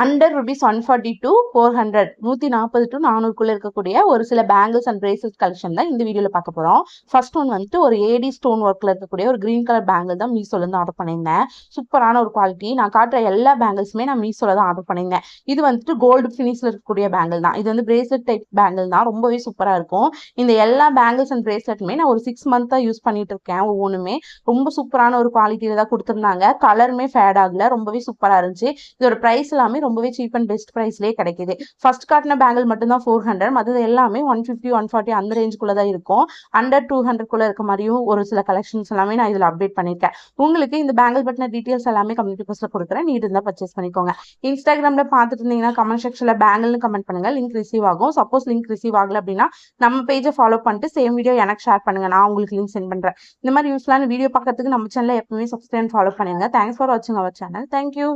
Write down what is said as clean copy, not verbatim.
Under rupees 140 to 400 140 to 400 இருக்கக்கூடிய ஒரு சில பேங்கிள்ஸ் அண்ட் பிரேஸ்லெட் கலெக்ஷன் தான் இந்த வீடியோல பார்க்க போறோம். ஃபர்ஸ்ட் ஒன் வந்துட்டு ஒரு ஏடி ஸ்டோன் ஒர்க்ல இருக்கக்கூடிய ஒரு கிரீன் கலர் பேங்கிள் தான் மீஷோல இருந்து ஆர்டர் பண்ணியிருந்தேன். சூப்பரான ஒரு குவாலிட்டி. நான் காட்டுற எல்லா பேங்கிள்ஸுமே நான் மீஷோல தான் ஆர்டர் பண்ணியிருந்தேன். இது வந்துட்டு கோல்டு ஃபினிஷ்ல இருக்கக்கூடிய பேங்கிள் தான். இது வந்து பிரேஸ்லெட் டைப் பேங்கிள் தான். ரொம்பவே சூப்பரா இருக்கும். இந்த எல்லா பேங்கிள்ஸ் அண்ட் பிரேஸ்லெட்டுமே நான் ஒரு 6 மந்த்தா யூஸ் பண்ணிட்டு இருக்கேன். ஒவ்வொன்றுமே ரொம்ப சூப்பரான ஒரு குவாலிட்டியில தான் கொடுத்துருந்தாங்க. கலருமே ஃபேட் ஆகல. ரொம்பவே சூப்பரா இருந்துச்சு. இதோட பிரைஸ் எல்லாமே ரொம்பவே சீப் அண்ட் பெஸ்ட் பிரைஸ்லேயே கிடைக்குது. ஃபர்ஸ்ட் காட்டின பேங்கிள் மட்டும்தான் 400, மற்றது எல்லாமே 150 140 அந்த ரேஞ்சுக்குள்ள தான் இருக்கும். அண்டர் 200 இருக்க மாதிரியும் ஒரு சில கலெக்ஷன்ஸ் எல்லாமே நான் இதில் அப்டேட் பண்ணியிருக்கேன். உங்களுக்கு இந்த பேங்கிள் பற்றின டீட்டெயில்ஸ் எல்லாமே கம்யூனிட்டி போஸ்ட்ல கொடுக்குறேன். நீட் இருந்தால் பர்ச்சேஸ் பண்ணிக்கோங்க. இன்ஸ்டாகிராமில் பார்த்துட்டு இருந்தீங்கன்னா கமெண்ட் செக்ஷனில் பேங்கிள்னு கமெண்ட் பண்ணுங்க. லிங்க் ரிசீவ் ஆகும். சப்போஸ் லிங்க் ரிசீவ் ஆகல அப்படின்னா நம்ம பேஜை ஃபாலோ பண்ணிட்டு சேம் வீடியோ எனக்கு ஷேர் பண்ணுங்க. நான் உங்களுக்கு லிங்க் சென்ட் பண்ணுறேன். இந்த மாதிரி யூஸ்ஃபுல்லான வீடியோ பார்க்கறதுக்கு நம்ம சேனலை எப்பவுமே சப்ஸ்கிரைப் ஃபாலோ பண்ணுங்க. தேங்க்ஸ் ஃபார் வாட்சிங் அவர் சேனல். தேங்க்யூ.